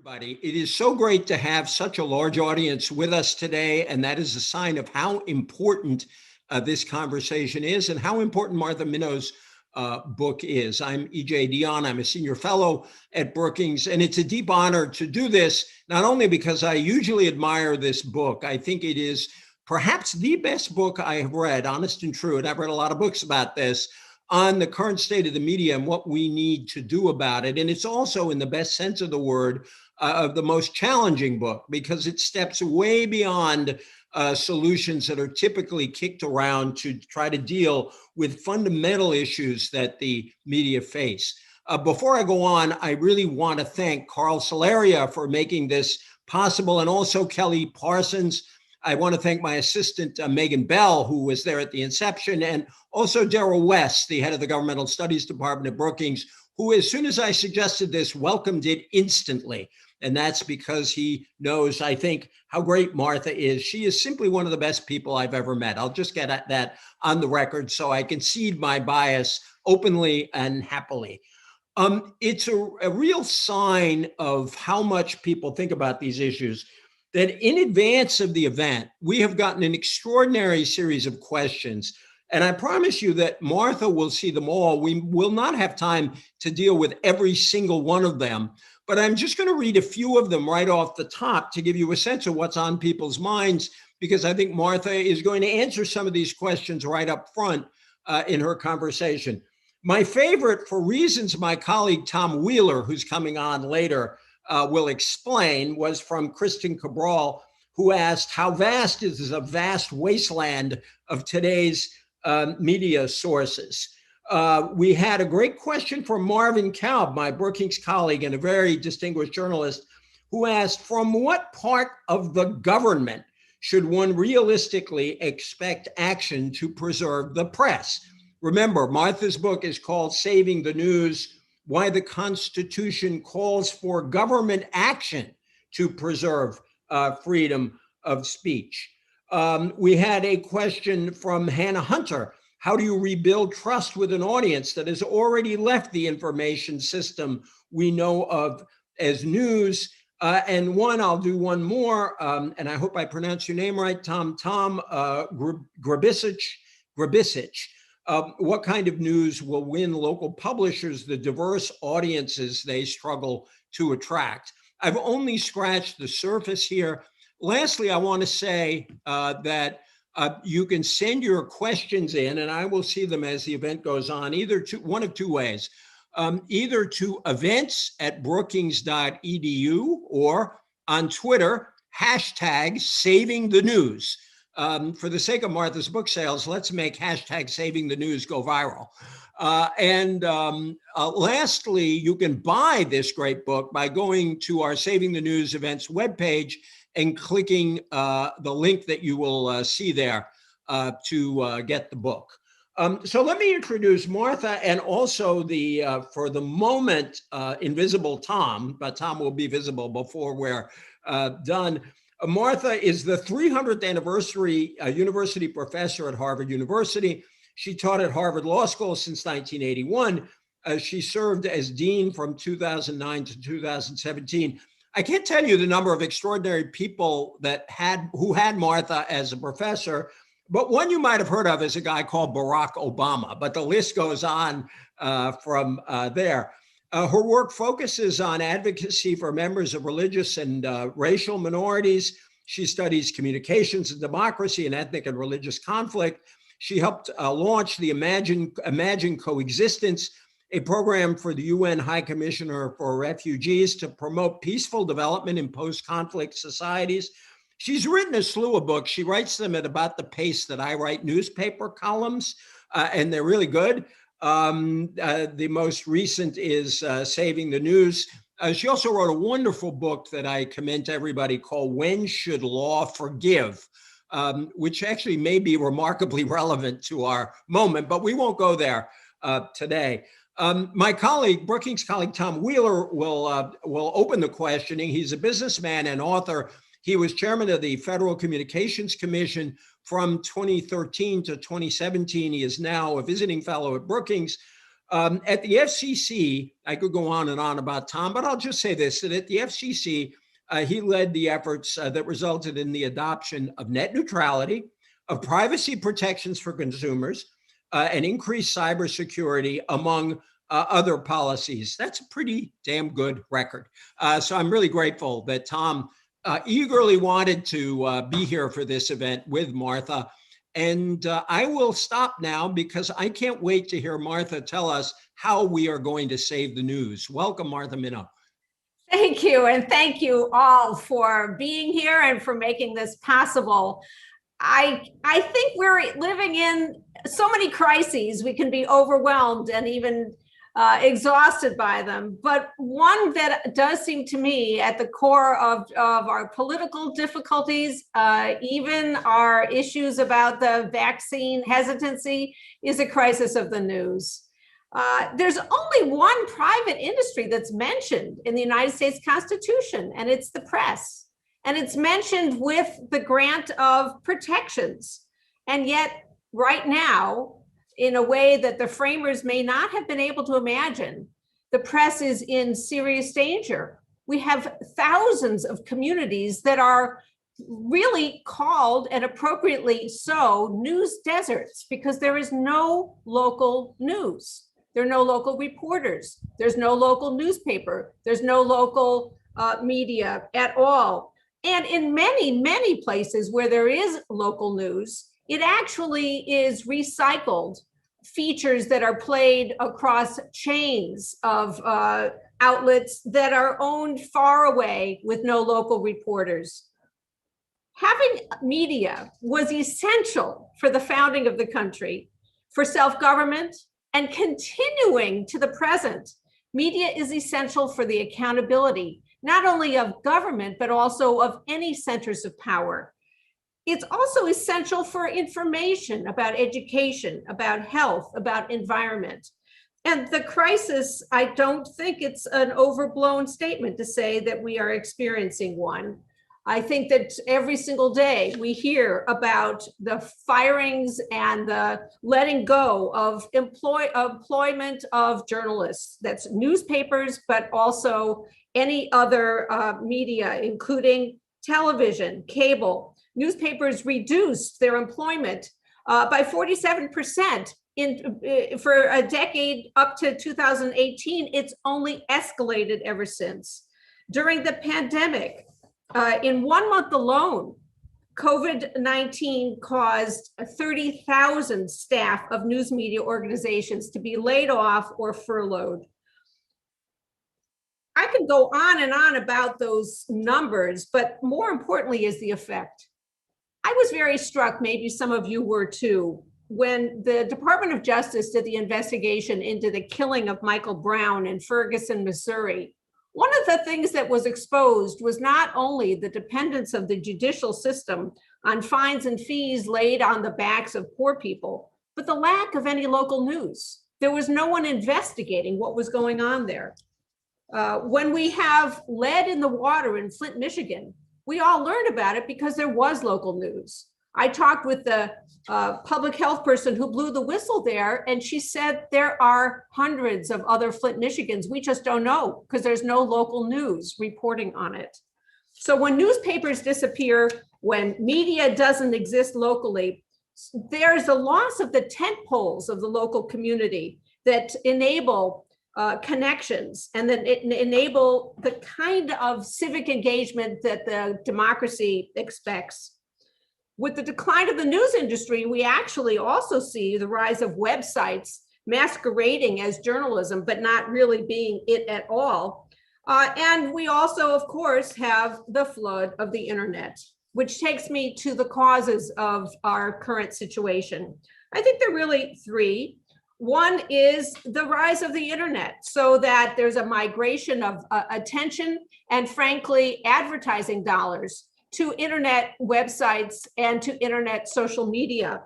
everybody. It is so great to have such a large audience with us today, and that is a sign of how important this conversation is and how important Martha Minow's book is. I'm E.J. Dionne. I'm a senior fellow at Brookings, and it's a deep honor to do this, not only because I usually admire this book. I think it is perhaps the best book I have read, honest and true, and I've read a lot of books about this, on the current state of the media and what we need to do about it. And it's also, in the best sense of the word, the most challenging book, because it steps way beyond solutions that are typically kicked around to try to deal with fundamental issues that the media face. Before I go on, I really want to thank Carl Solaria for making this possible, and also Kelly Parsons. I want to thank my assistant, Megan Bell, who was there at the inception, and also Daryl West, the head of the Governmental Studies Department at Brookings, who, as soon as I suggested this, welcomed it instantly. And that's because he knows, I think, how great Martha is. She is simply one of the best people I've ever met. I'll just get at that on the record so I concede my bias openly and happily. It's a real sign of how much people think about these issues that in advance of the event, we have gotten an extraordinary series of questions. And I promise you that Martha will see them all. We will not have time to deal with every single one of them, but I'm just going to read a few of them right off the top to give you a sense of what's on people's minds, because I think Martha is going to answer some of these questions right up front in her conversation. My favorite, for reasons my colleague Tom Wheeler, who's coming on later, will explain, was from Kristen Cabral, who asked, how vast is a vast wasteland of today's media sources? We had a great question from Marvin Kalb, my Brookings colleague and a very distinguished journalist, who asked, from what part of the government should one realistically expect action to preserve the press? Remember, Martha's book is called Saving the News: Why the Constitution Calls for Government Action to Preserve Freedom of Speech. We had a question from Hannah Hunter. How do you rebuild trust with an audience that has already left the information system we know of as news? And I'll do one more, and I hope I pronounce your name right, Tom Grabisic. What kind of news will win local publishers the diverse audiences they struggle to attract? I've only scratched the surface here. Lastly, I want to say that you can send your questions in, and I will see them as the event goes on, either to one of two ways, either to events@brookings.edu or on Twitter, #SavingTheNews. For the sake of Martha's book sales, let's make #SavingTheNews go viral. Lastly, you can buy this great book by going to our Saving the News events webpage and clicking the link that you will see there to get the book. So let me introduce Martha, and also the, for the moment, invisible Tom, but Tom will be visible before we're done. Martha is the 300th anniversary university professor at Harvard University. She taught at Harvard Law School since 1981. She served as dean from 2009 to 2017. I can't tell you the number of extraordinary people who had Martha as a professor, but one you might have heard of is a guy called Barack Obama, but the list goes on from there. Her work focuses on advocacy for members of religious and racial minorities. She studies communications and democracy and ethnic and religious conflict. She helped launch the Imagine Coexistence, a program for the UN High Commissioner for Refugees to promote peaceful development in post-conflict societies. She's written a slew of books. She writes them at about the pace that I write newspaper columns, and they're really good. The most recent is Saving the News. She also wrote a wonderful book that I commend to everybody called When Should Law Forgive? Which actually may be remarkably relevant to our moment, but we won't go there today. My colleague, Brookings colleague, Tom Wheeler will open the questioning. He's a businessman and author. He was chairman of the Federal Communications Commission from 2013 to 2017. He is now a visiting fellow at Brookings. At the FCC, I could go on and on about Tom, but I'll just say this, that at the FCC, he led the efforts that resulted in the adoption of net neutrality, of privacy protections for consumers, and increased cybersecurity, among other policies. That's a pretty damn good record. So I'm really grateful that Tom eagerly wanted to be here for this event with Martha. And I will stop now because I can't wait to hear Martha tell us how we are going to save the news. Welcome, Martha Minow. Thank you. And thank you all for being here and for making this possible. I think we're living in so many crises. We can be overwhelmed and even exhausted by them. But one that does seem to me at the core of our political difficulties, even our issues about the vaccine hesitancy, is a crisis of the news. There's only one private industry that's mentioned in the United States Constitution, and it's the press. And it's mentioned with the grant of protections. And yet, right now, in a way that the framers may not have been able to imagine, the press is in serious danger. We have thousands of communities that are really called, and appropriately so, news deserts, because there is no local news. There are no local reporters. There's no local newspaper. There's no local media at all. And in many, many places where there is local news, it actually is recycled features that are played across chains of outlets that are owned far away with no local reporters. Having media was essential for the founding of the country, for self-government, and continuing to the present. Media is essential for the accountability, not only of government, but also of any centers of power. It's also essential for information about education, about health, about environment. And the crisis, I don't think it's an overblown statement to say that we are experiencing one. I think that every single day we hear about the firings and the letting go of employment of journalists. That's newspapers, but also any other media, including television, cable. Newspapers reduced their employment by 47% for a decade up to 2018. It's only escalated ever since. During the pandemic, in 1 month alone, COVID-19 caused 30,000 staff of news media organizations to be laid off or furloughed. I could go on and on about those numbers, but more importantly is the effect. I was very struck, maybe some of you were too, when the Department of Justice did the investigation into the killing of Michael Brown in Ferguson, Missouri. One of the things that was exposed was not only the dependence of the judicial system on fines and fees laid on the backs of poor people, but the lack of any local news. There was no one investigating what was going on there. When we have lead in the water in Flint, Michigan, we all learned about it because there was local news. I talked with the public health person who blew the whistle there, and she said there are hundreds of other Flint, Michigans. We just don't know because there's no local news reporting on it. So when newspapers disappear, when media doesn't exist locally, there's a loss of the tent poles of the local community that enable connections and that enable the kind of civic engagement that the democracy expects. With the decline of the news industry, we actually also see the rise of websites masquerading as journalism, but not really being it at all. And we also, of course, have the flood of the internet, which takes me to the causes of our current situation. I think there are really three. One is the rise of the internet, so that there's a migration of attention and, frankly, advertising dollars to internet websites and to internet social media.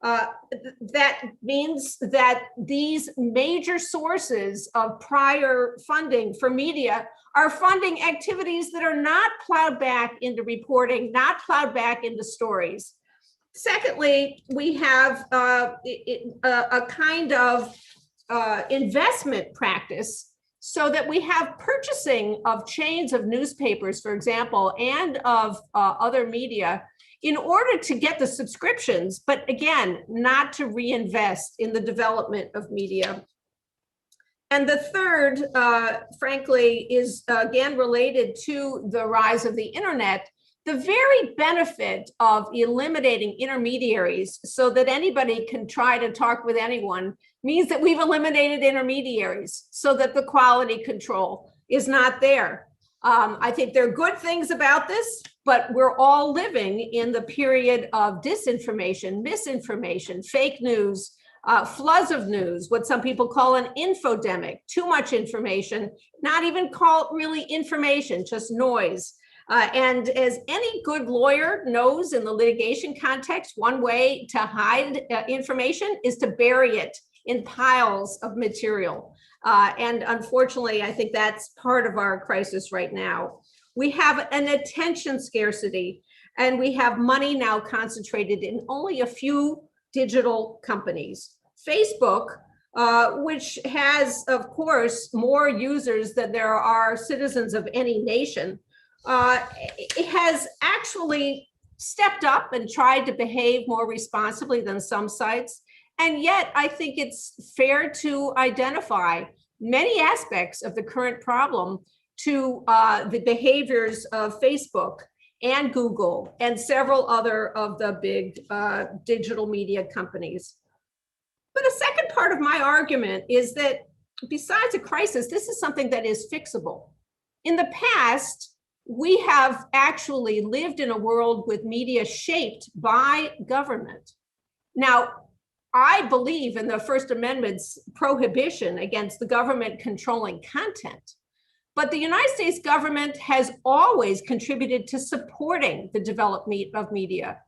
That means that these major sources of prior funding for media are funding activities that are not plowed back into reporting, not plowed back into stories. Secondly, we have a kind of investment practice so that we have purchasing of chains of newspapers, for example, and of other media in order to get the subscriptions, but again, not to reinvest in the development of media. And the third, frankly, is again related to the rise of the internet. The very benefit of eliminating intermediaries so that anybody can try to talk with anyone means that we've eliminated intermediaries so that the quality control is not there. I think there are good things about this, but we're all living in the period of disinformation, misinformation, fake news, floods of news, what some people call an infodemic, too much information, not even call it really information, just noise. And as any good lawyer knows in the litigation context, one way to hide information is to bury it in piles of material. And unfortunately, I think that's part of our crisis right now. We have an attention scarcity, and we have money now concentrated in only a few digital companies. Facebook, which has, of course, more users than there are citizens of any nation, it has actually stepped up and tried to behave more responsibly than some sites. And yet, I think it's fair to identify many aspects of the current problem to the behaviors of Facebook and Google and several other of the big digital media companies. But a second part of my argument is that besides a crisis, this is something that is fixable. In the past, we have actually lived in a world with media shaped by government. Now, I believe in the First Amendment's prohibition against the government controlling content, but the United States government has always contributed to supporting the development of media,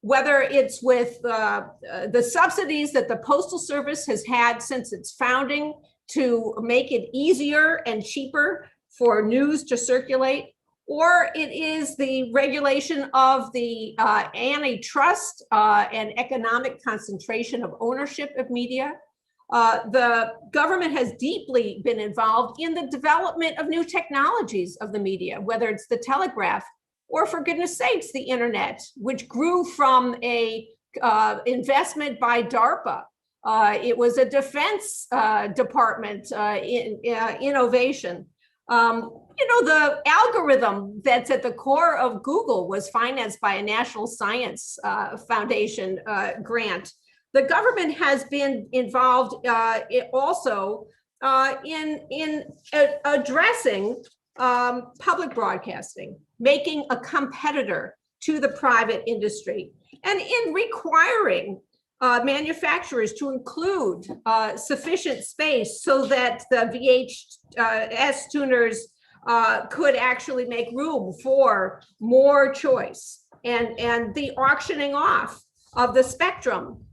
whether it's with the subsidies that the Postal Service has had since its founding to make it easier and cheaper for news to circulate, or it is the regulation of the antitrust and economic concentration of ownership of media. The government has deeply been involved in the development of new technologies of the media, whether it's the telegraph or, for goodness sakes, the internet, which grew from a investment by DARPA. It was a defense department innovation. The algorithm that's at the core of Google was financed by a National Science Foundation grant. The government has been involved also in addressing public broadcasting, making a competitor to the private industry, and in requiring manufacturers to include sufficient space so that the VHS tuners could actually make room for more choice, and the auctioning off of the spectrum,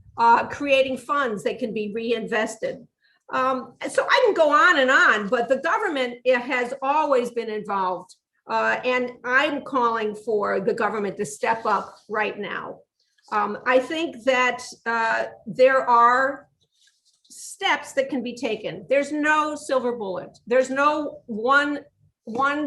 creating funds that can be reinvested. So I can go on and on, but the government has always been involved, and I'm calling for the government to step up right now. I think that there are steps that can be taken. There's no silver bullet. There's no one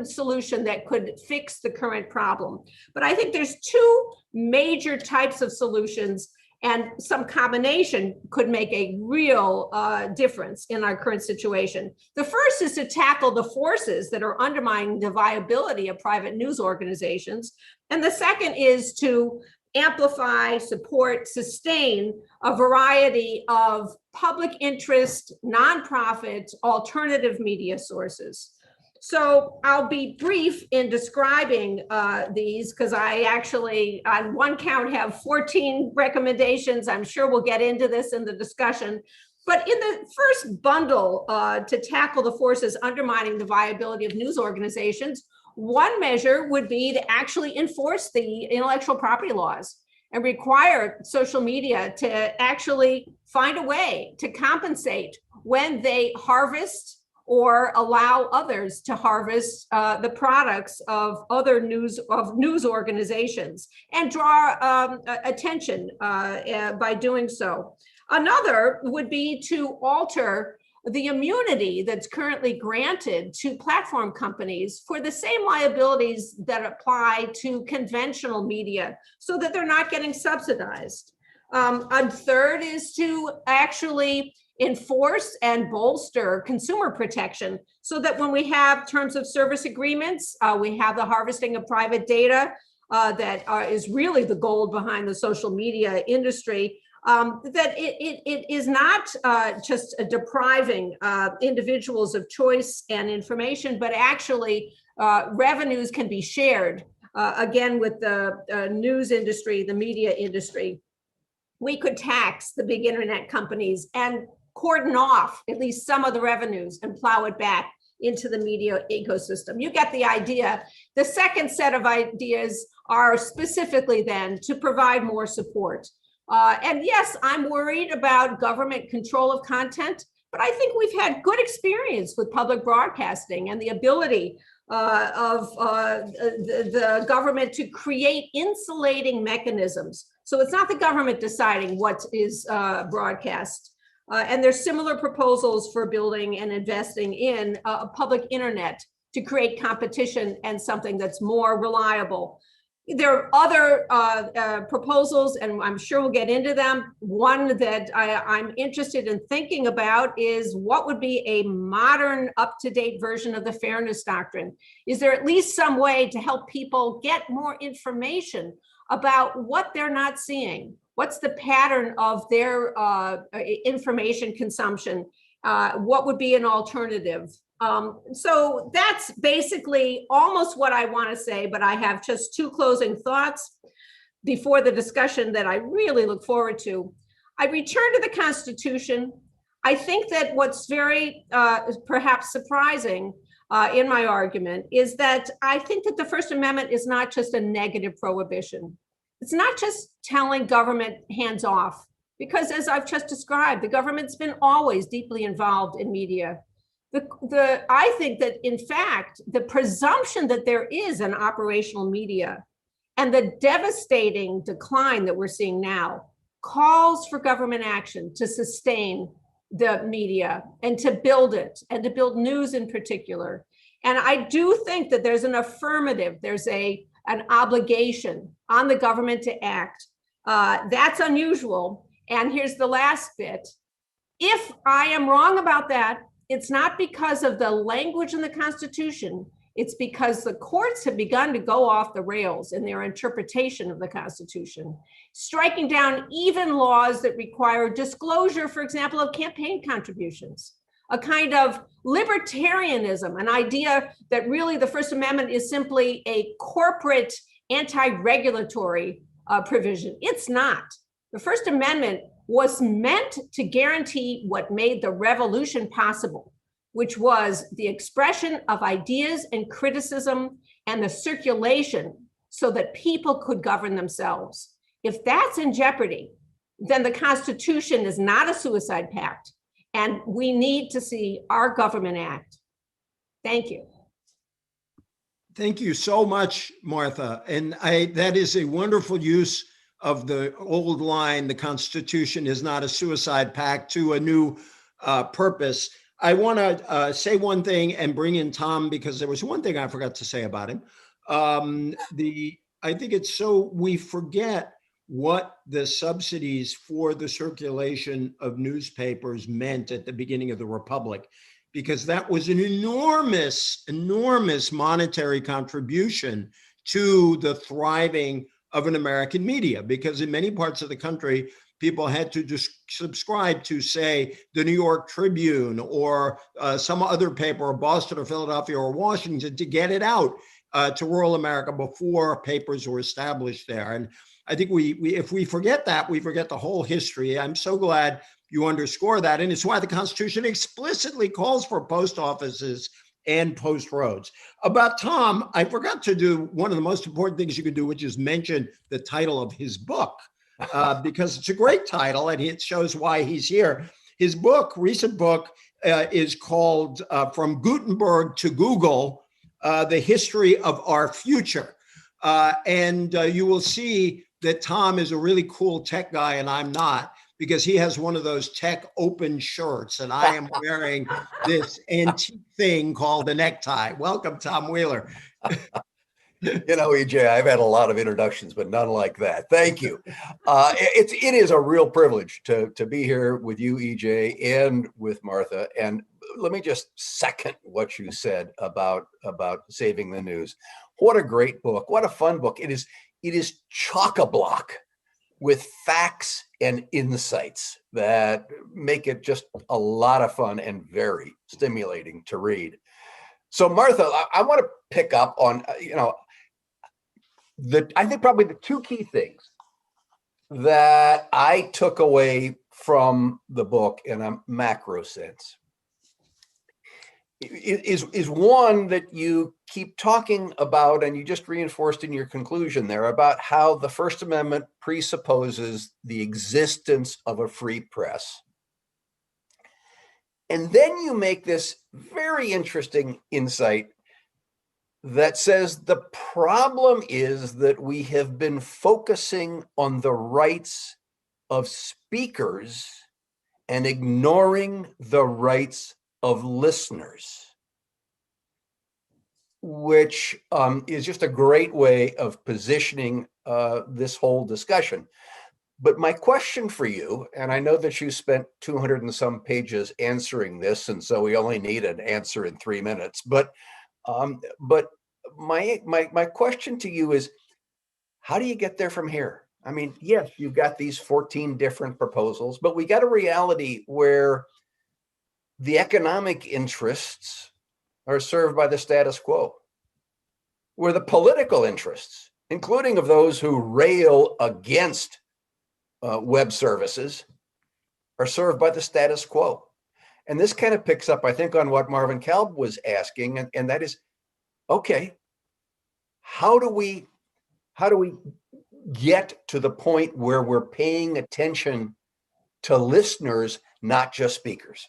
solution that could fix the current problem. But I think there's two major types of solutions, and some combination could make a real difference in our current situation. The first is to tackle the forces that are undermining the viability of private news organizations. And the second is to amplify, support, sustain a variety of public interest, nonprofit, alternative media sources. So I'll be brief in describing these, because I actually, on one count, have 14 recommendations. I'm sure we'll get into this in the discussion. But in the first bundle to tackle the forces undermining the viability of news organizations, one measure would be to actually enforce the intellectual property laws and require social media to actually find a way to compensate when they harvest or allow others to harvest the products of other news organizations, and draw attention by doing so. Another would be to alter the immunity that's currently granted to platform companies for the same liabilities that apply to conventional media so that they're not getting subsidized. A third is to actually enforce and bolster consumer protection so that when we have terms of service agreements, we have the harvesting of private data that is really the gold behind the social media industry. That it is not just depriving individuals of choice and information, but actually revenues can be shared, again, with the news industry, the media industry. We could tax the big internet companies and cordon off at least some of the revenues and plow it back into the media ecosystem. You get the idea. The second set of ideas are specifically then to provide more support. And yes, I'm worried about government control of content, but I think we've had good experience with public broadcasting and the ability of the government to create insulating mechanisms. So it's not the government deciding what is broadcast. And there's similar proposals for building and investing in a public internet to create competition and something that's more reliable. There are other proposals, and I'm sure we'll get into them. One that I'm interested in thinking about is what would be a modern, up-to-date version of the fairness doctrine? Is there at least some way to help people get more information about what they're not seeing? What's the pattern of their information consumption? What would be an alternative? So that's basically almost what I want to say, but I have just two closing thoughts before the discussion that I really look forward to. I return to the Constitution. I think that what's very perhaps surprising in my argument is that I think that the First Amendment is not just a negative prohibition. It's not just telling government hands off, because as I've just described, the government's been always deeply involved in media. I think that, in fact, the presumption that there is an operational media and the devastating decline that we're seeing now calls for government action to sustain the media and to build it and to build news in particular. And I do think that there's an affirmative, there's an obligation on the government to act. That's unusual. And here's the last bit. If I am wrong about that, it's not because of the language in the Constitution. It's because the courts have begun to go off the rails in their interpretation of the Constitution, striking down even laws that require disclosure, for example, of campaign contributions, a kind of libertarianism, an idea that really the First Amendment is simply a corporate anti-regulatory provision. It's not. The First Amendment was meant to guarantee what made the revolution possible, which was the expression of ideas and criticism and the circulation so that people could govern themselves. If that's in jeopardy, then the Constitution is not a suicide pact, and we need to see our government act. Thank you. Thank you so much, Martha. And that is a wonderful use of the old line, the Constitution is not a suicide pact, to a new purpose. I want to say one thing and bring in Tom, because there was one thing I forgot to say about him. I think it's so we forget what the subsidies for the circulation of newspapers meant at the beginning of the Republic, because that was an enormous, enormous monetary contribution to the thriving of an American media, because in many parts of the country, people had to just subscribe to, say, the New York Tribune or some other paper, or Boston or Philadelphia or Washington, to get it out to rural America before papers were established there. And I think if we forget that, we forget the whole history. I'm so glad you underscore that. And it's why the Constitution explicitly calls for post offices and post roads. About Tom, I forgot to do one of the most important things you can do, which is mention the title of his book, because it's a great title and it shows why he's here. His book, recent book, is called From Gutenberg to Google, The History of Our Future. And you will see that Tom is a really cool tech guy and I'm not. because he has one of those tech open shirts, and I am wearing this antique thing called a necktie. Welcome, Tom Wheeler. You know, E.J., I've had a lot of introductions, but none like that. Thank you. It is a real privilege to be here with you, E.J., and with Martha. And let me just second what you said about Saving the News. What a great book! What a fun book! It is chock-a-block with facts and insights that make it just a lot of fun and very stimulating to read. So, Martha, I want to pick up on I think probably the two key things that I took away from the book in a macro sense is one that you keep talking about, and you just reinforced in your conclusion there, about how the First Amendment presupposes the existence of a free press. And then you make this very interesting insight that says the problem is that we have been focusing on the rights of speakers and ignoring the rights of listeners, which is just a great way of positioning this whole discussion. But my question for you, and I know that you spent 200 and some pages answering this, and so we only need an answer in 3 minutes, but my question to you is, how do you get there from here? I mean, yes, you've got these 14 different proposals, but we got a reality where the economic interests are served by the status quo, where the political interests, including of those who rail against web services, are served by the status quo. And this kind of picks up, I think, on what Marvin Kalb was asking, and that is, okay, how do we get to the point where we're paying attention to listeners, not just speakers?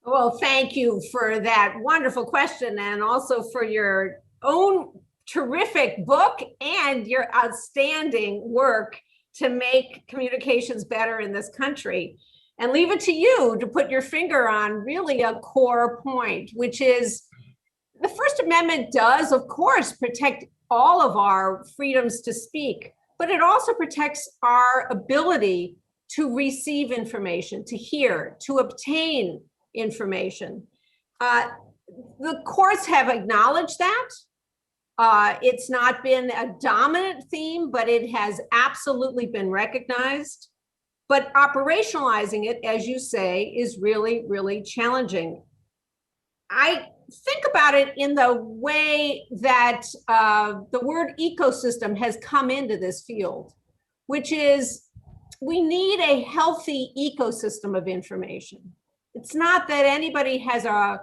Well, thank you for that wonderful question, and also for your own terrific book and your outstanding work to make communications better in this country. And leave it to you to put your finger on really a core point, which is the First Amendment does, of course, protect all of our freedoms to speak, but it also protects our ability to receive information, to hear, to obtain information. The courts have acknowledged that. It's not been a dominant theme, but it has absolutely been recognized. But operationalizing it, as you say, is really, really challenging. I think about it in the way that the word ecosystem has come into this field, which is we need a healthy ecosystem of information. It's not that anybody has a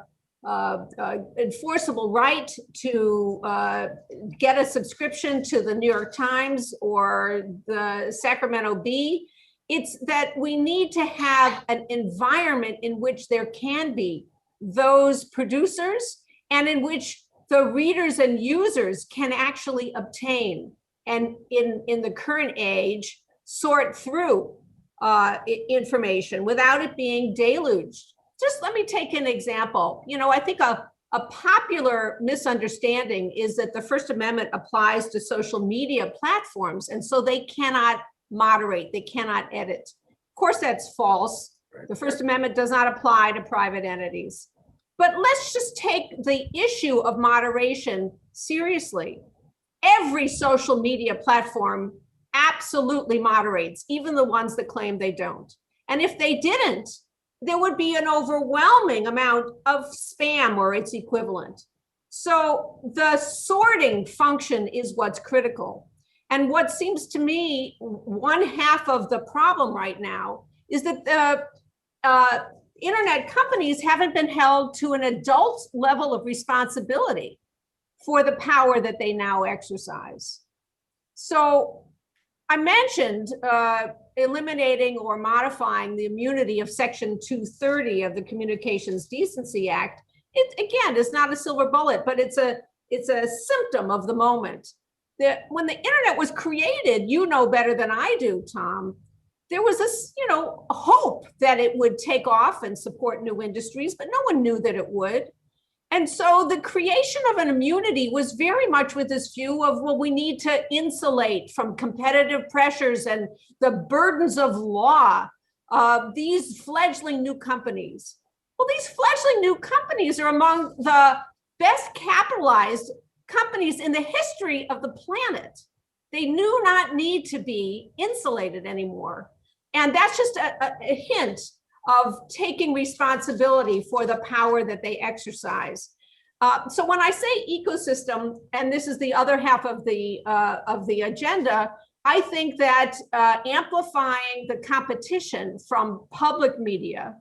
enforceable right to get a subscription to the New York Times or the Sacramento Bee. It's that we need to have an environment in which there can be those producers and in which the readers and users can actually obtain, and in the current age, sort through information without it being deluged. Just let me take an example. I think a popular misunderstanding is that the First Amendment applies to social media platforms, and so they cannot moderate, they cannot edit. Of course, that's false. The First Amendment does not apply to private entities. But let's just take the issue of moderation seriously. Every social media platform absolutely moderates, even the ones that claim they don't. And if they didn't, there would be an overwhelming amount of spam or its equivalent. So the sorting function is what's critical. And what seems to me one half of the problem right now is that the internet companies haven't been held to an adult level of responsibility for the power that they now exercise. So I mentioned eliminating or modifying the immunity of Section 230 of the Communications Decency Act. It, again, is not a silver bullet, but it's a symptom of the moment. When the internet was created, you know better than I do, Tom, there was this, hope that it would take off and support new industries, but no one knew that it would. And so the creation of an immunity was very much with this view of, well, we need to insulate from competitive pressures and the burdens of law these fledgling new companies. Well, these fledgling new companies are among the best capitalized companies in the history of the planet. They do not need to be insulated anymore. And that's just a hint of taking responsibility for the power that they exercise. So when I say ecosystem, and this is the other half of the agenda, I think that amplifying the competition from public media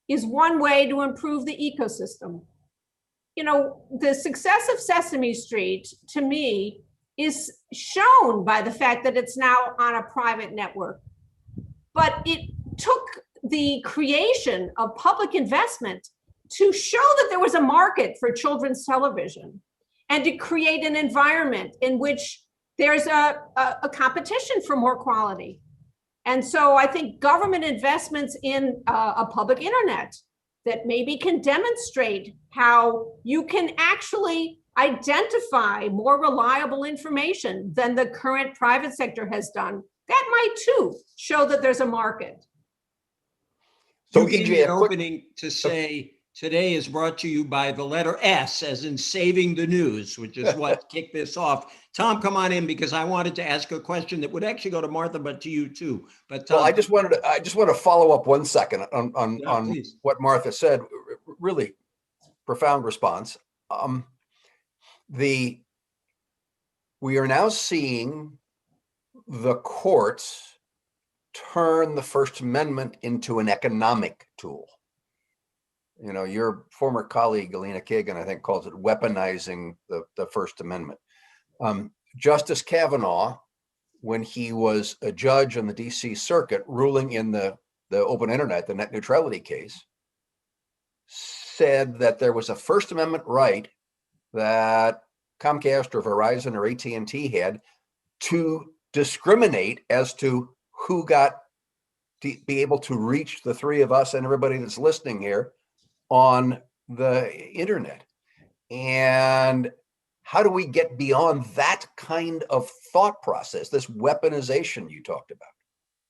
is one way to improve the ecosystem. The success of Sesame Street, to me, is shown by the fact that it's now on a private network. But it took the creation of public investment to show that there was a market for children's television and to create an environment in which there's a competition for more quality. And so I think government investments in a public internet that maybe can demonstrate how you can actually identify more reliable information than the current private sector has done, that might too show that there's a market. So EJ, an opening to say today is brought to you by the letter S, as in saving the news, which is what kicked this off. Tom, come on in, because I wanted to ask a question that would actually go to Martha, but to you too. But Tom, well, I just want to follow up 1 second on what Martha said. Really profound response. We are now seeing the courts turn the First Amendment into an economic tool. Your former colleague, Alina Kagan, I think, calls it weaponizing the First Amendment. Justice Kavanaugh, when he was a judge on the DC Circuit ruling in the open internet, the net neutrality case, said that there was a First Amendment right that Comcast or Verizon or AT&T had to discriminate as to who got to be able to reach the three of us and everybody that's listening here on the internet. And how do we get beyond that kind of thought process, this weaponization you talked about?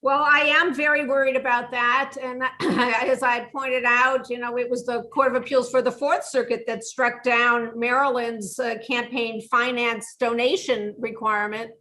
Well, I am very worried about that. And as I pointed out, it was the Court of Appeals for the Fourth Circuit that struck down Maryland's campaign finance donation requirement.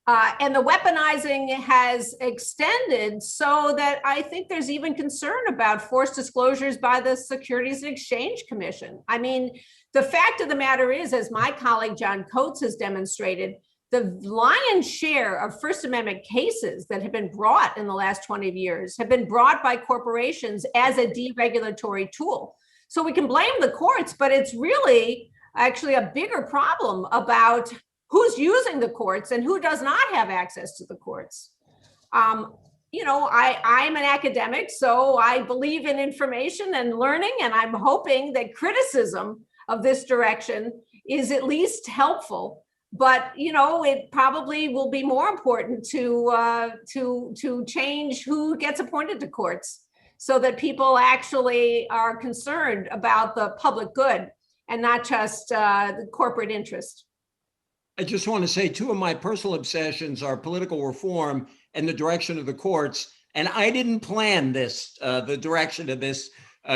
And the weaponizing has extended so that I think there's even concern about forced disclosures by the Securities and Exchange Commission. I mean, the fact of the matter is, as my colleague John Coates has demonstrated, the lion's share of First Amendment cases that have been brought in the last 20 years have been brought by corporations as a deregulatory tool. So we can blame the courts, but it's really actually a bigger problem about who's using the courts and who does not have access to the courts. I'm an academic, so I believe in information and learning, and I'm hoping that criticism of this direction is at least helpful. But it probably will be more important to change who gets appointed to courts, so that people actually are concerned about the public good and not just the corporate interest. I just want to say two of my personal obsessions are political reform and the direction of the courts. And I didn't plan this, the direction of this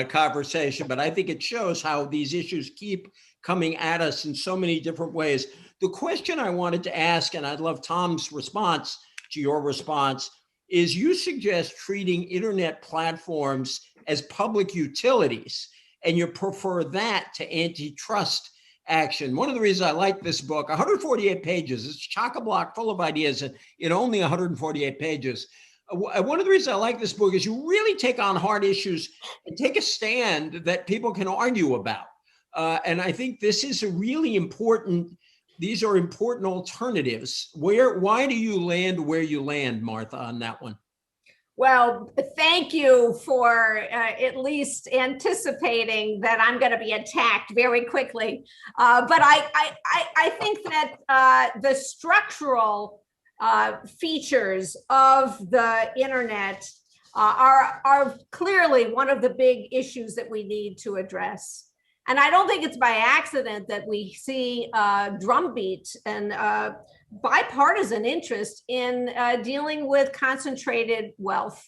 conversation, but I think it shows how these issues keep coming at us in so many different ways. The question I wanted to ask, and I'd love Tom's response to your response, is you suggest treating internet platforms as public utilities, and you prefer that to antitrust action. One of the reasons I like this book, 148 pages, it's chock-a-block full of ideas in only 148 pages. One of the reasons I like this book is you really take on hard issues and take a stand that people can argue about. And I think this is a really important, these are important alternatives. Why do you land where you land, Martha, on that one? Well, thank you for at least anticipating that I'm going to be attacked very quickly. But I think that the structural features of the internet are clearly one of the big issues that we need to address. And I don't think it's by accident that we see drumbeat and bipartisan interest in dealing with concentrated wealth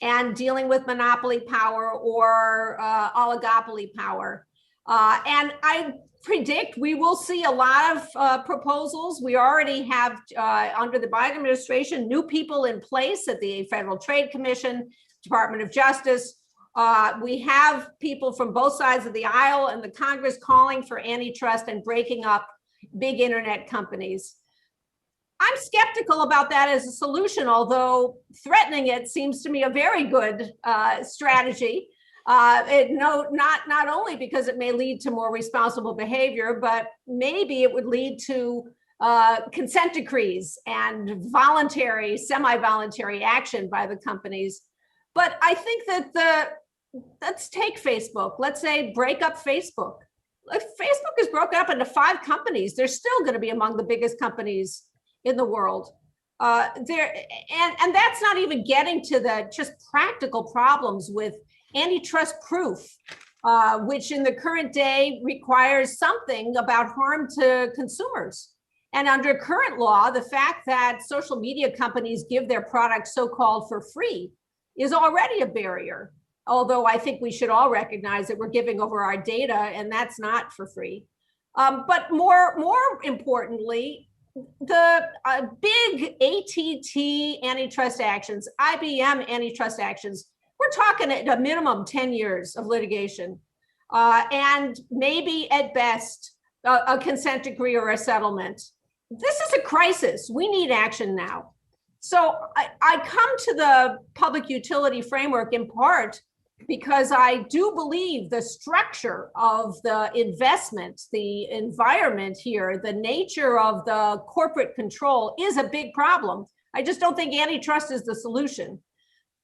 and dealing with monopoly power or oligopoly power. And I predict we will see a lot of proposals. We already have, under the Biden administration, new people in place at the Federal Trade Commission, Department of Justice. We have people from both sides of the aisle and the Congress calling for antitrust and breaking up big internet companies. I'm skeptical about that as a solution, although threatening it seems to me a very good strategy. Not only because it may lead to more responsible behavior, but maybe it would lead to consent decrees and voluntary, semi-voluntary action by the companies. But I think that let's take Facebook. Let's say break up Facebook. If Facebook is broken up into 5 companies, they're still going to be among the biggest companies in the world. And that's not even getting to the just practical problems with antitrust proof, which in the current day requires something about harm to consumers. And under current law, the fact that social media companies give their products so-called for free is already a barrier. Although I think we should all recognize that we're giving over our data and that's not for free. But more importantly, the big AT&T antitrust actions, IBM antitrust actions, we're talking at a minimum 10 years of litigation, and maybe at best a consent decree or a settlement. This is a crisis. We need action now. So I come to the public utility framework in part because I do believe the structure of the investment, the environment here, the nature of the corporate control is a big problem. I just don't think antitrust is the solution.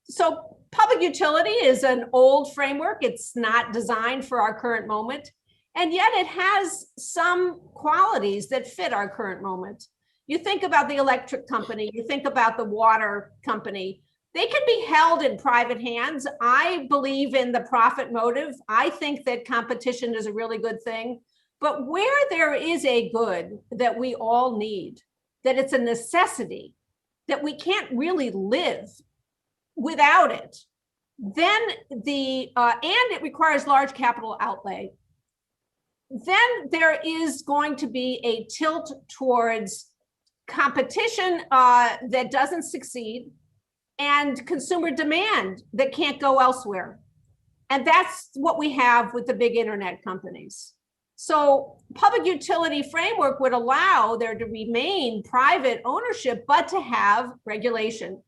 So public utility is an old framework. It's not designed for our current moment. And yet it has some qualities that fit our current moment. You think about the electric company, you think about the water company. They can be held in private hands. I believe in the profit motive. I think that competition is a really good thing. But where there is a good that we all need, that it's a necessity, that we can't really live without it, then and it requires large capital outlay, then there is going to be a tilt towards competition that doesn't succeed and consumer demand that can't go elsewhere. And that's what we have with the big internet companies. So public utility framework would allow there to remain private ownership, but to have regulation.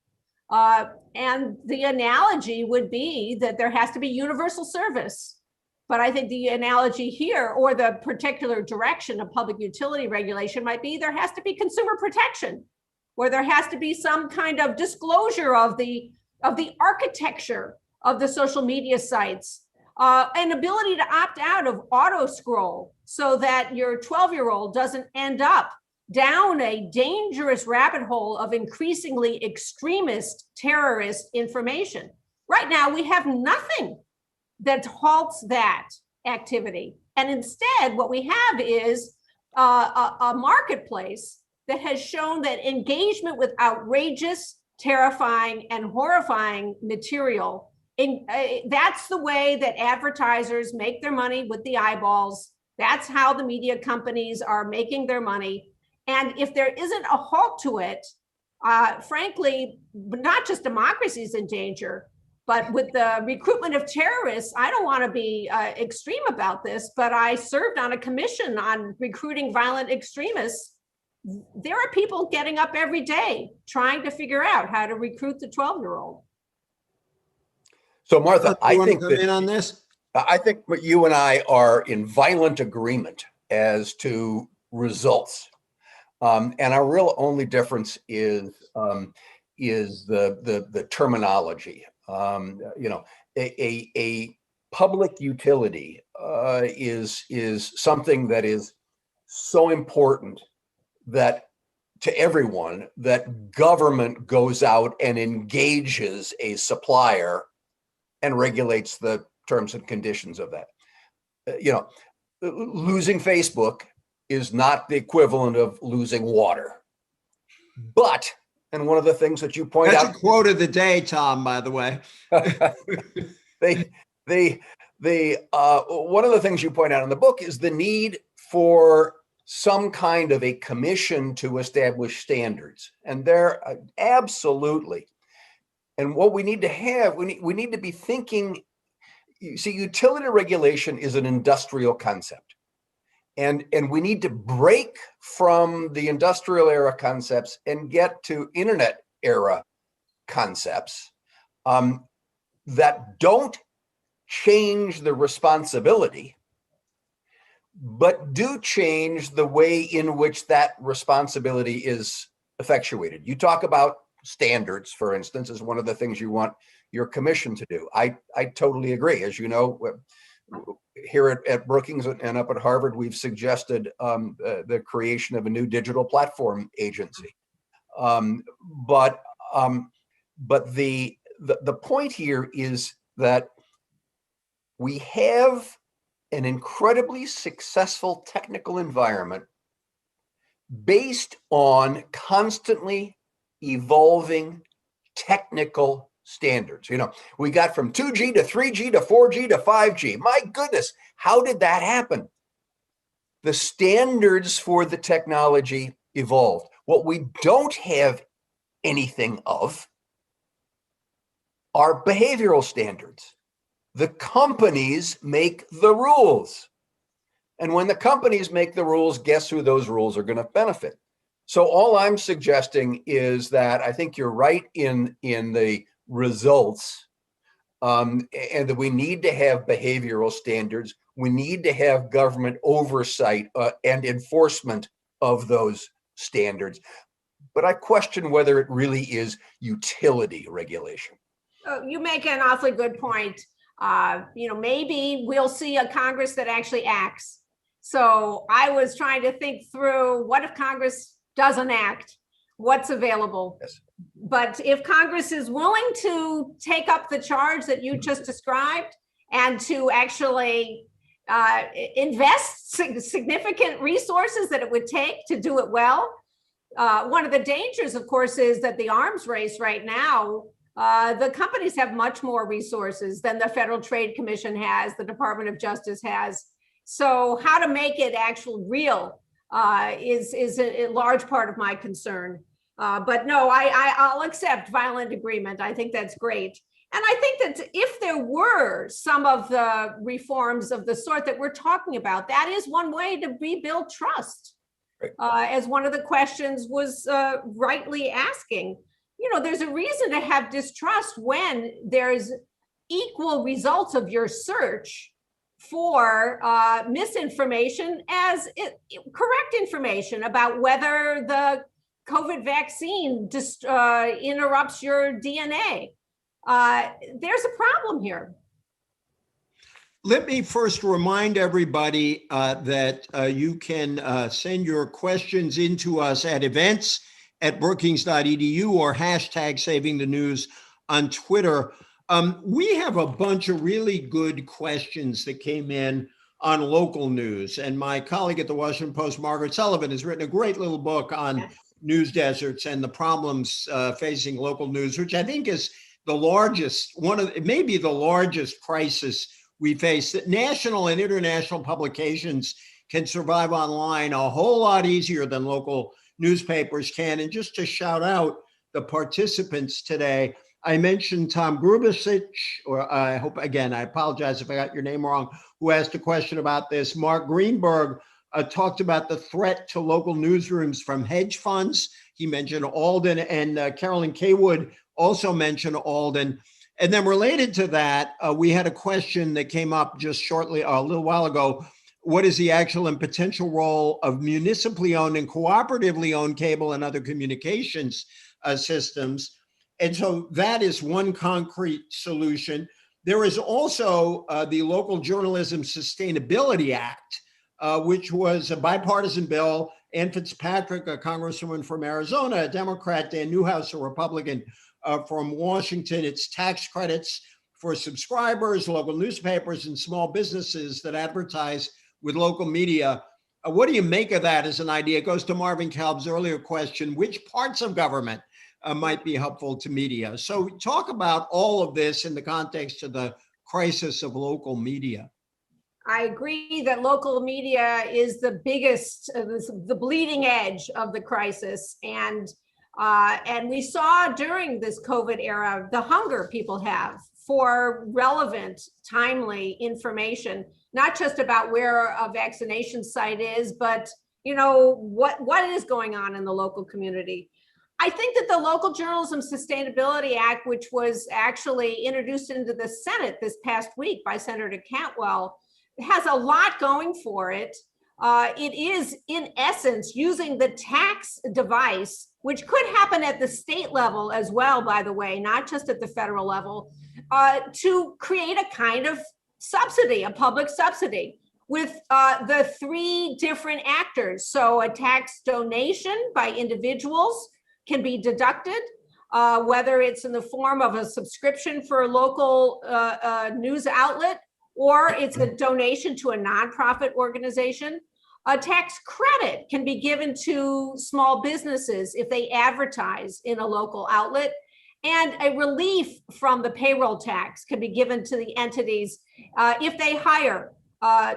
And the analogy would be that there has to be universal service. But I think the analogy here, or the particular direction of public utility regulation, might be there has to be consumer protection, or there has to be some kind of disclosure of the architecture of the social media sites, an ability to opt out of auto scroll so that your 12-year-old doesn't end up down a dangerous rabbit hole of increasingly extremist terrorist information. Right now, we have nothing that halts that activity. And instead, what we have is a marketplace that has shown that engagement with outrageous, terrifying, and horrifying material, that's the way that advertisers make their money with the eyeballs. That's how the media companies are making their money. And if there isn't a halt to it, frankly, not just democracy is in danger, but with the recruitment of terrorists, I don't want to be extreme about this, but I served on a commission on recruiting violent extremists. There are people getting up every day trying to figure out how to recruit the 12-year-old. So Martha, I think that in on this. I think what you and I are in violent agreement as to results. And our real only difference is the terminology. A public utility is something that is so important that to everyone that government goes out and engages a supplier and regulates the terms and conditions of that. Losing Facebook is not the equivalent of losing water. But, and one of the things that you point That's out— a quote of the day, Tom, by the way. One of the things you point out in the book is the need for some kind of a commission to establish standards. And there, absolutely. And what we need to have, we need to be thinking, you see, utility regulation is an industrial concept. And we need to break from the industrial era concepts and get to internet era concepts that don't change the responsibility, but do change the way in which that responsibility is effectuated. You talk about standards, for instance, as one of the things you want your commission to do. I totally agree. As you know, here at Brookings and up at Harvard, we've suggested the creation of a new digital platform agency. But the point here is that we have an incredibly successful technical environment based on constantly evolving technical standards. We got from 2G to 3G to 4G to 5G. My goodness, how did that happen? The standards for the technology evolved. What we don't have anything of are behavioral standards. The companies make the rules. And when the companies make the rules, guess who those rules are going to benefit? So all I'm suggesting is that I think you're right in the results, and that we need to have behavioral standards. We need to have government oversight and enforcement of those standards. But I question whether it really is utility regulation. Oh, you make an awfully good point. Maybe we'll see a Congress that actually acts. So I was trying to think through, what if Congress doesn't act? What's available? Yes. But if Congress is willing to take up the charge that you just described and to actually invest significant resources that it would take to do it well, one of the dangers, of course, is that the arms race right now, the companies have much more resources than the Federal Trade Commission has, the Department of Justice has. So how to make it actual real is a large part of my concern. But no, I'll accept violent agreement. I think that's great. And I think that if there were some of the reforms of the sort that we're talking about, that is one way to rebuild trust. As one of the questions was rightly asking, there's a reason to have distrust when there's equal results of your search for misinformation as correct information about whether the COVID vaccine interrupts your DNA. There's a problem here. Let me first remind everybody that you can send your questions into us at events@brookings.edu or hashtag Saving the News on Twitter. We have a bunch of really good questions that came in on local news. And my colleague at the Washington Post, Margaret Sullivan, has written a great little book on news deserts and the problems facing local news, which I think is the largest, maybe the largest crisis we face. That national and international publications can survive online a whole lot easier than local newspapers can. And just to shout out the participants today, I mentioned Tom Grubisic, or I hope, again, I apologize if I got your name wrong, who asked a question about this. Mark Greenberg talked about the threat to local newsrooms from hedge funds. He mentioned Alden, and Carolyn Kaywood also mentioned Alden. And then related to that, we had a question that came up just shortly, a little while ago. What is the actual and potential role of municipally owned and cooperatively owned cable and other communications systems? And so that is one concrete solution. There is also the Local Journalism Sustainability Act which was a bipartisan bill. Ann Fitzpatrick, a congresswoman from Arizona, a Democrat, Dan Newhouse, a Republican from Washington. It's tax credits for subscribers, local newspapers, and small businesses that advertise with local media. What do you make of that as an idea? It goes to Marvin Kalb's earlier question, which parts of government might be helpful to media? So talk about all of this in the context of the crisis of local media. I agree that local media is the biggest, the bleeding edge of the crisis. And we saw during this COVID era, the hunger people have for relevant, timely information, not just about where a vaccination site is, but what is going on in the local community. I think that the Local Journalism Sustainability Act, which was actually introduced into the Senate this past week by Senator Cantwell, has a lot going for it. It is, in essence, using the tax device, which could happen at the state level as well, by the way, not just at the federal level, to create a kind of subsidy, a public subsidy, with the three different actors. So a tax donation by individuals can be deducted, whether it's in the form of a subscription for a local news outlet, or it's a donation to a nonprofit organization. A tax credit can be given to small businesses if they advertise in a local outlet, and a relief from the payroll tax can be given to the entities if they hire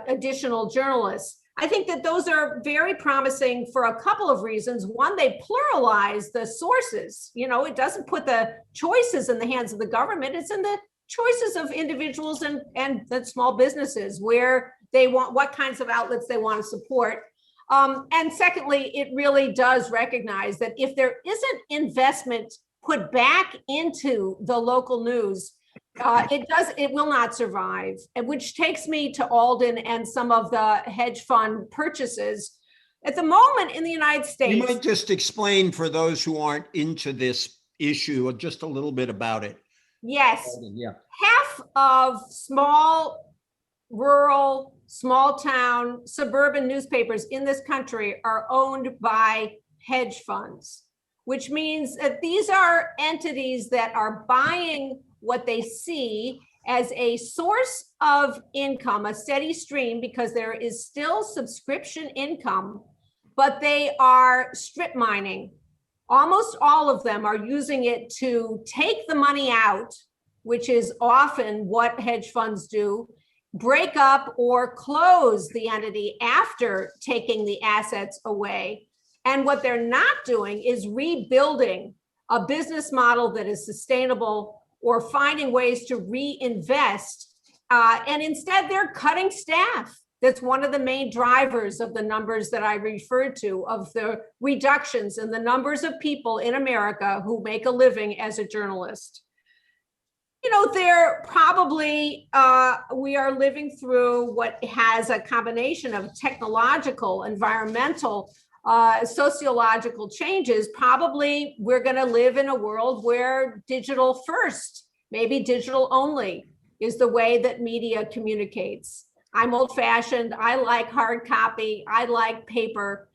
additional journalists. I think that those are very promising for a couple of reasons. One, they pluralize the sources. It doesn't put the choices in the hands of the government. It's in the choices of individuals and the small businesses where they want, what kinds of outlets they want to support. And secondly, it really does recognize that if there isn't investment put back into the local news, it will not survive. And which takes me to Alden and some of the hedge fund purchases. At the moment in the United States— You might just explain for those who aren't into this issue just a little bit about it. Yes. Alden, yeah. Half of small, rural, small town, suburban newspapers in this country are owned by hedge funds, which means that these are entities that are buying what they see as a source of income, a steady stream, because there is still subscription income, but they are strip mining. Almost all of them are using it to take the money out, which is often what hedge funds do, break up or close the entity after taking the assets away. And what they're not doing is rebuilding a business model that is sustainable or finding ways to reinvest. And instead, they're cutting staff. That's one of the main drivers of the numbers that I referred to, of the reductions in the numbers of people in America who make a living as a journalist. They're probably, we are living through what has a combination of technological, environmental, sociological changes. Probably we're going to live in a world where digital first, maybe digital only, is the way that media communicates. I'm old-fashioned. I like hard copy. I like paper,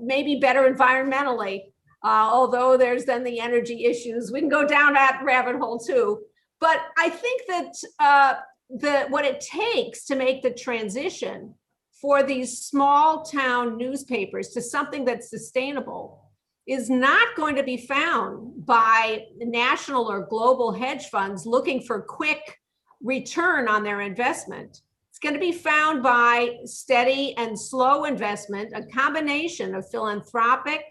maybe better environmentally, although there's then the energy issues. We can go down that rabbit hole too. But I think that what it takes to make the transition for these small town newspapers to something that's sustainable is not going to be found by national or global hedge funds looking for quick return on their investment. It's going to be found by steady and slow investment, a combination of philanthropic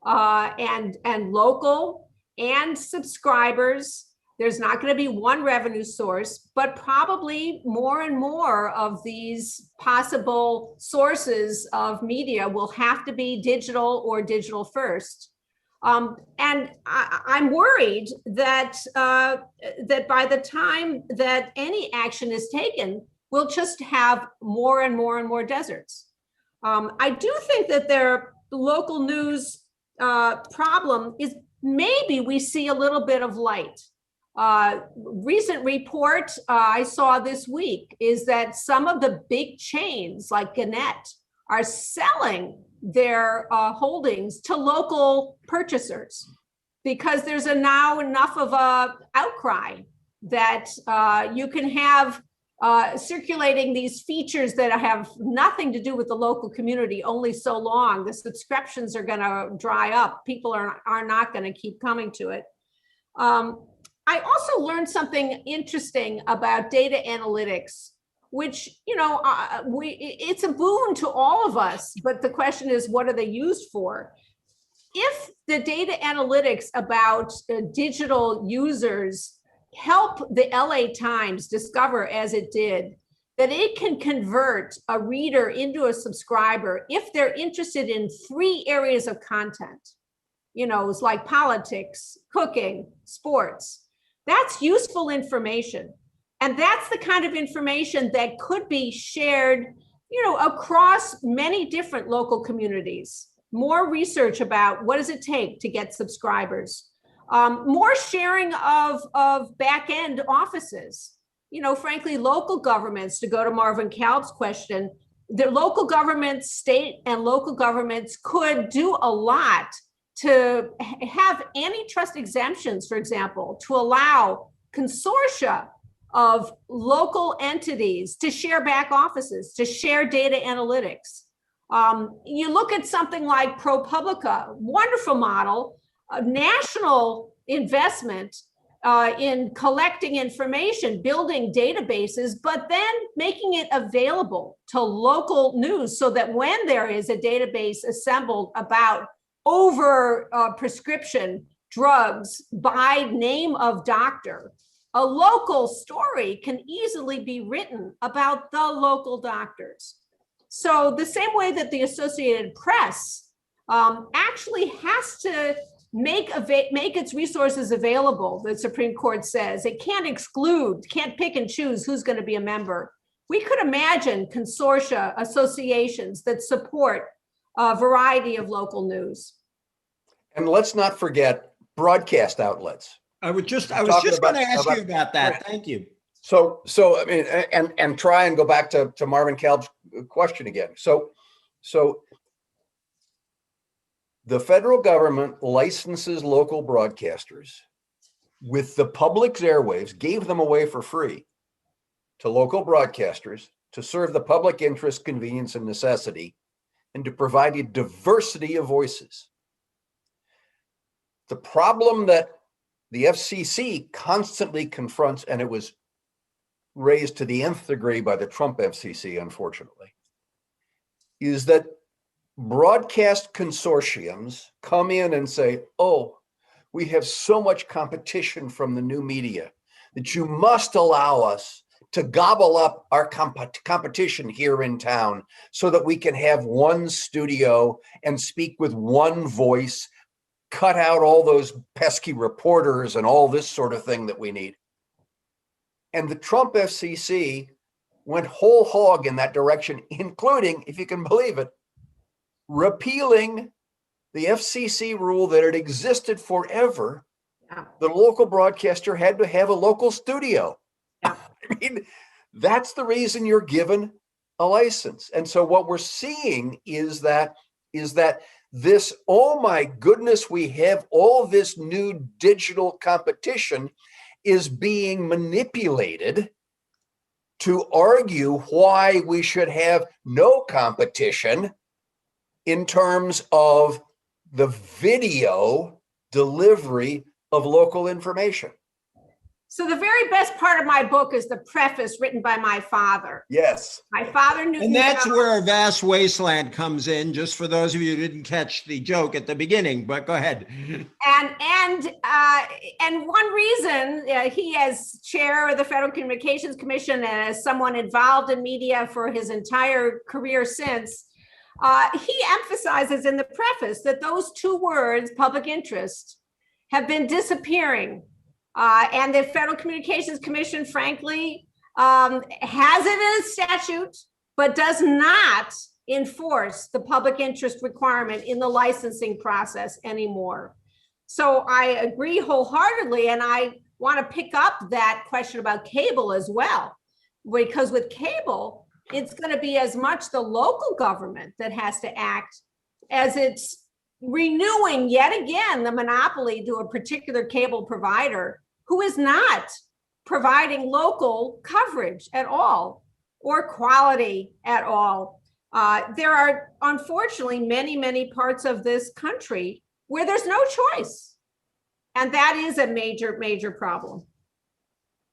and local and subscribers. There's not going to be one revenue source, but probably more and more of these possible sources of media will have to be digital or digital first. And I'm worried that that by the time that any action is taken, we'll just have more and more and more deserts. I do think that their local news problem is maybe we see a little bit of light. Recent report I saw this week is that some of the big chains like Gannett are selling their holdings to local purchasers because there's now enough of a outcry that you can have circulating these features that have nothing to do with the local community only so long. The subscriptions are going to dry up. People are not going to keep coming to it. I also learned something interesting about data analytics, which, it's a boon to all of us, but the question is, what are they used for? If the data analytics about digital users help the LA Times discover, as it did, that it can convert a reader into a subscriber if they're interested in 3 areas of content, it's like politics, cooking, sports. That's useful information. And that's the kind of information that could be shared, across many different local communities. More research about what does it take to get subscribers. More sharing of back-end offices. Frankly, local governments, to go to Marvin Kalb's question, the local governments, state and local governments could do a lot to have antitrust exemptions, for example, to allow consortia of local entities to share back offices, to share data analytics. You look at something like ProPublica, wonderful model, a national investment in collecting information, building databases, but then making it available to local news so that when there is a database assembled about over prescription drugs by name of doctor, a local story can easily be written about the local doctors. So the same way that the Associated Press actually has to make its resources available, the Supreme Court says. It can't exclude, can't pick and choose who's going to be a member. We could imagine consortia, associations that support a variety of local news. And let's not forget broadcast outlets. I was just going to ask you about that. Thank you. So I mean, and try and go back to Marvin Kalb's question again. So the federal government licenses local broadcasters with the public's airwaves, gave them away for free to local broadcasters to serve the public interest, convenience, and necessity, and to provide a diversity of voices. The problem that the FCC constantly confronts, and it was raised to the nth degree by the Trump FCC, unfortunately, is that broadcast consortiums come in and say, oh, we have so much competition from the new media that you must allow us to gobble up our competition here in town so that we can have one studio and speak with one voice, cut out all those pesky reporters and all this sort of thing that we need. And the Trump FCC went whole hog in that direction, including, if you can believe it, repealing the FCC rule that had existed forever. Yeah. The local broadcaster had to have a local studio. Yeah. I mean, that's the reason you're given a license. And so what we're seeing is that this, oh my goodness, we have all this new digital competition is being manipulated to argue why we should have no competition in terms of the video delivery of local information. So the very best part of my book is the preface written by my father. Yes. My father knew. And that's where Vast Wasteland comes in, just for those of you who didn't catch the joke at the beginning, but go ahead. And one reason he, as chair of the Federal Communications Commission and as someone involved in media for his entire career since, he emphasizes in the preface that those 2 words, public interest, have been disappearing. And the Federal Communications Commission, frankly, has it in a statute, but does not enforce the public interest requirement in the licensing process anymore. So I agree wholeheartedly. And I want to pick up that question about cable as well, because with cable, it's going to be as much the local government that has to act as it's renewing yet again the monopoly to a particular cable provider who is not providing local coverage at all or quality at all. There are unfortunately many, many parts of this country where there's no choice. And that is a major, major problem.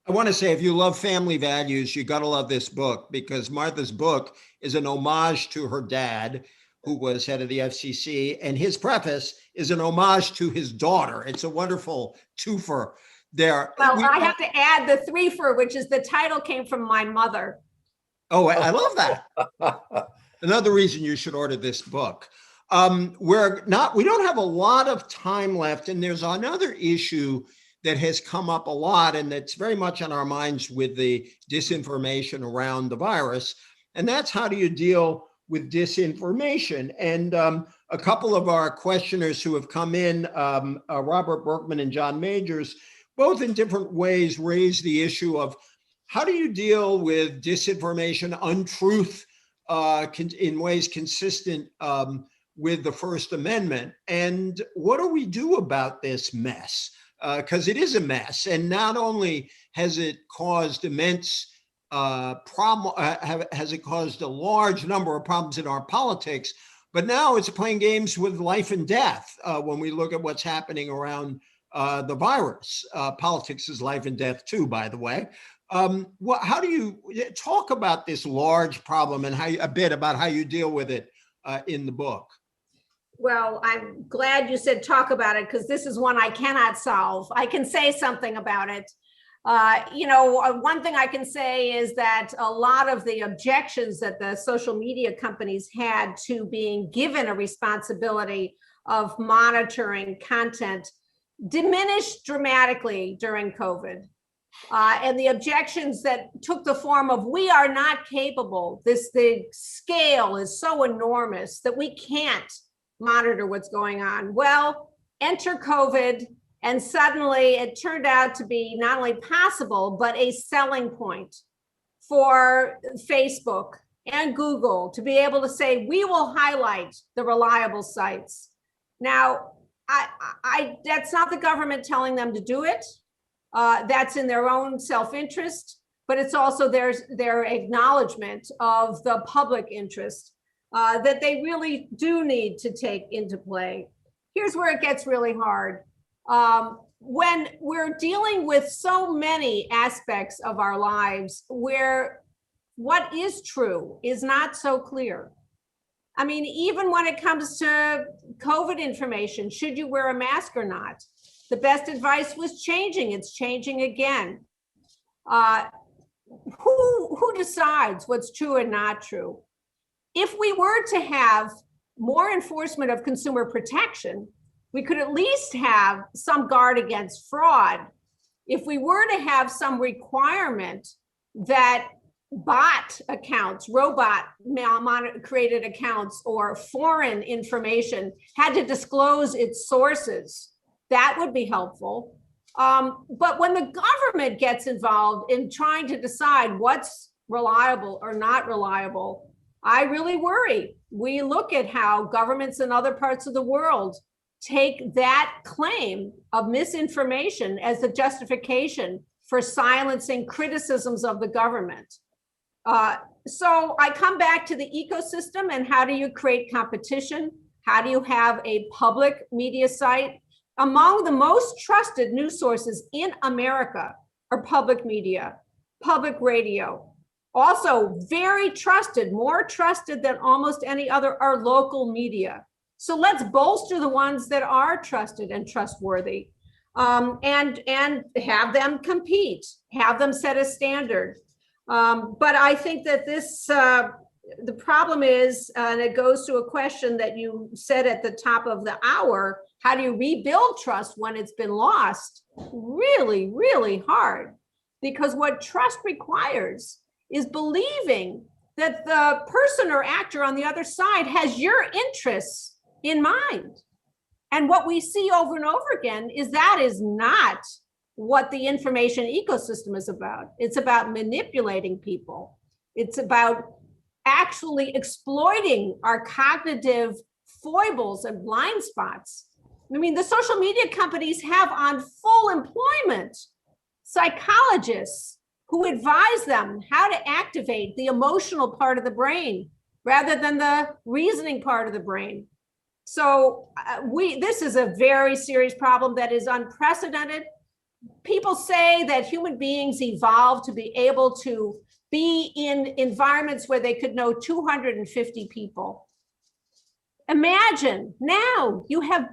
I want to say, if you love family values, you got to love this book, because Martha's book is an homage to her dad, who was head of the FCC, and his preface is an homage to his daughter. It's a wonderful twofer there. Well, I have to add the threefer, which is the title came from my mother. Oh, I love that. Another reason you should order this book. We don't have a lot of time left, and there's another issue that has come up a lot, and that's very much on our minds with the disinformation around the virus. And that's, how do you deal with disinformation? And a couple of our questioners who have come in, Robert Berkman and John Majors, both in different ways raise the issue of how do you deal with disinformation, untruth, in ways consistent with the First Amendment? And what do we do about this mess? Because it is a mess. And not only has it caused immense has it caused a large number of problems in our politics, but now it's playing games with life and death when we look at what's happening around the virus. Politics is life and death too, by the way. How do you talk about this large problem and a bit about how you deal with it in the book? Well, I'm glad you said talk about it, because this is one I cannot solve. I can say something about it. One thing I can say is that a lot of the objections that the social media companies had to being given a responsibility of monitoring content diminished dramatically during COVID. And the objections that took the form of, we are not capable, the scale is so enormous that we can't monitor what's going on. Well, enter COVID, and suddenly it turned out to be not only possible, but a selling point for Facebook and Google to be able to say, we will highlight the reliable sites. Now, that's not the government telling them to do it. That's in their own self-interest, but it's also their acknowledgement of the public interest that they really do need to take into play. Here's where it gets really hard. When we're dealing with so many aspects of our lives where what is true is not so clear. I mean, even when it comes to COVID information, should you wear a mask or not? The best advice was changing. It's changing again. Who decides what's true and not true? If we were to have more enforcement of consumer protection, we could at least have some guard against fraud. If we were to have some requirement that bot accounts, robot created accounts, or foreign information had to disclose its sources, that would be helpful. But when the government gets involved in trying to decide what's reliable or not reliable, I really worry. We look at how governments in other parts of the world take that claim of misinformation as the justification for silencing criticisms of the government. So I come back to the ecosystem, and how do you create competition? How do you have a public media site? Among the most trusted news sources in America are public media, public radio. Also very trusted, more trusted than almost any other, are local media. So let's bolster the ones that are trusted and trustworthy, and have them compete, have them set a standard. But I think that this, the problem is, and it goes to a question that you said at the top of the hour, how do you rebuild trust when it's been lost? Really, really hard, because what trust requires is believing that the person or actor on the other side has your interests in mind. And what we see over and over again is that is not what the information ecosystem is about. It's about manipulating people. It's about actually exploiting our cognitive foibles and blind spots. I mean, the social media companies have on full employment psychologists who advise them how to activate the emotional part of the brain rather than the reasoning part of the brain. So this is a very serious problem that is unprecedented. People say that human beings evolved to be able to be in environments where they could know 250 people. Imagine now you have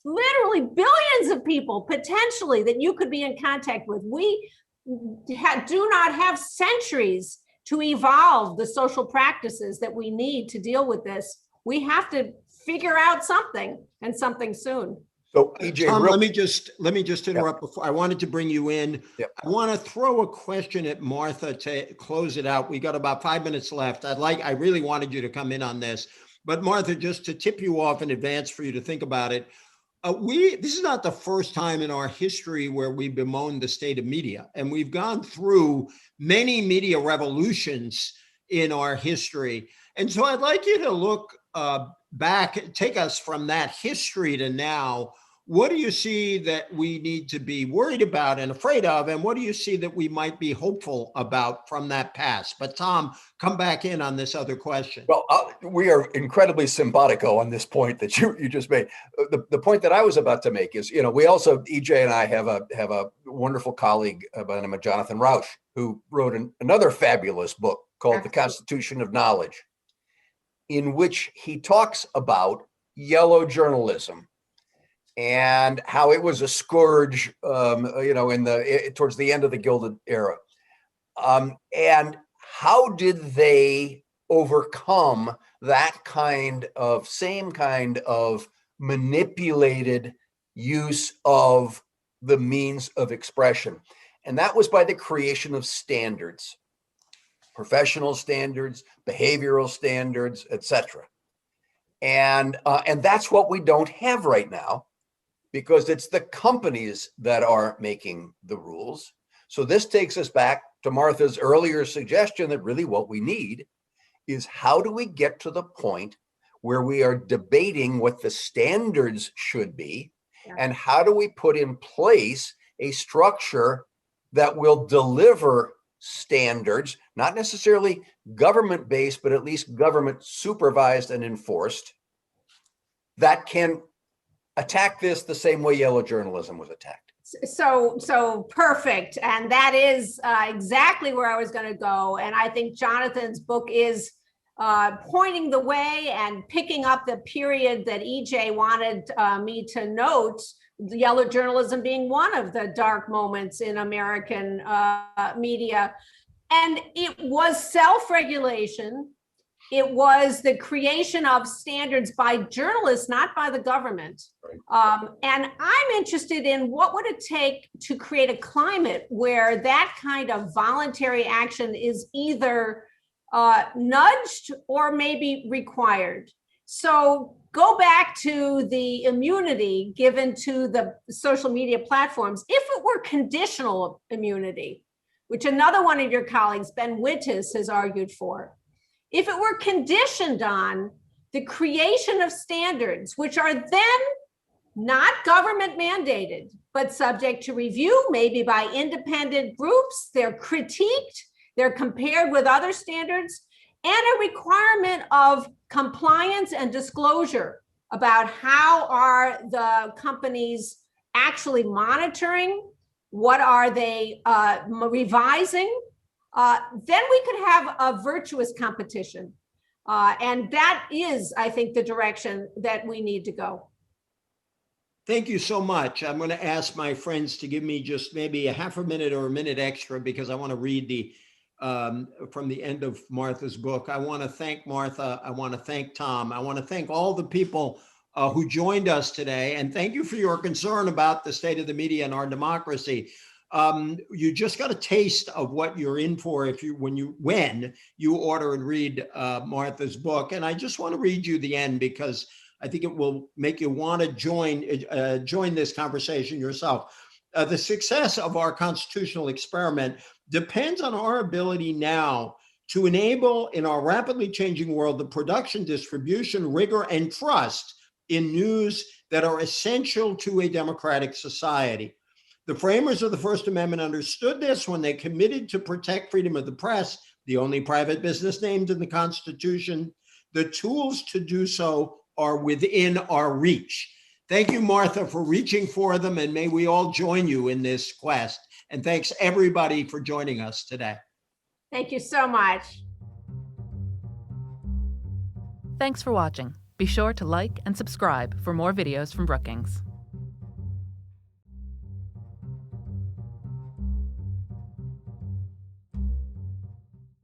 literally billions of people potentially that you could be in contact with. We do not have centuries to evolve the social practices that we need to deal with this. We have to figure out something, and something soon. So E.J, Tom, let me just interrupt before I wanted to bring you in. Yep. I want to throw a question at Martha to close it out. We got about 5 minutes left. I really wanted you to come in on this, but Martha, just to tip you off in advance for you to think about it. This is not the first time in our history where we've bemoaned the state of media, and we've gone through many media revolutions in our history. And so I'd like you to look back, take us from that history to now. What do you see that we need to be worried about and afraid of? And what do you see that we might be hopeful about from that past? But Tom, come back in on this other question. Well, we are incredibly simpatico on this point that you just made. The point that I was about to make is, we also, E.J. and I have a wonderful colleague by the name of Jonathan Rauch, who wrote another fabulous book called The Constitution of Knowledge, in which he talks about yellow journalism and how it was a scourge, towards the end of the Gilded Era. And how did they overcome that same kind of manipulated use of the means of expression? And that was by the creation of standards, professional standards, behavioral standards, etc. And that's what we don't have right now, because it's the companies that are making the rules. So this takes us back to Martha's earlier suggestion that really what we need is, how do we get to the point where we are debating what the standards should be, and how do we put in place a structure that will deliver standards, not necessarily government-based, but at least government supervised and enforced, that can attack this the same way yellow journalism was attacked. So perfect. And that is exactly where I was going to go. And I think Jonathan's book is pointing the way and picking up the period that E.J. wanted me to note, yellow journalism being one of the dark moments in American media. And it was self-regulation. It was the creation of standards by journalists, not by the government. And I'm interested in what would it take to create a climate where that kind of voluntary action is either nudged or maybe required. So go back to the immunity given to the social media platforms. If it were conditional immunity, which another one of your colleagues, Ben Wittis, has argued for, if it were conditioned on the creation of standards, which are then not government mandated, but subject to review, maybe by independent groups, they're critiqued, they're compared with other standards, and a requirement of compliance and disclosure about how are the companies actually monitoring, what are they revising, then we could have a virtuous competition. And that is, I think, the direction that we need to go. Thank you so much. I'm going to ask my friends to give me just maybe a half a minute or a minute extra, because I want to read from the end of Martha's book. I want to thank Martha. I want to thank Tom. I want to thank all the people who joined us today. And thank you for your concern about the state of the media and our democracy. You just got a taste of what you're in for when you order and read Martha's book. And I just want to read you the end, because I think it will make you want to join this conversation yourself. The success of our constitutional experiment depends on our ability now to enable, in our rapidly changing world, the production, distribution, rigor, and trust in news that are essential to a democratic society. The framers of the First Amendment understood this when they committed to protect freedom of the press, the only private business named in the Constitution. The tools to do so are within our reach. Thank you, Martha, for reaching for them, and may we all join you in this quest. And thanks, everybody, for joining us today. Thank you so much. Thanks for watching. Be sure to like and subscribe for more videos from Brookings.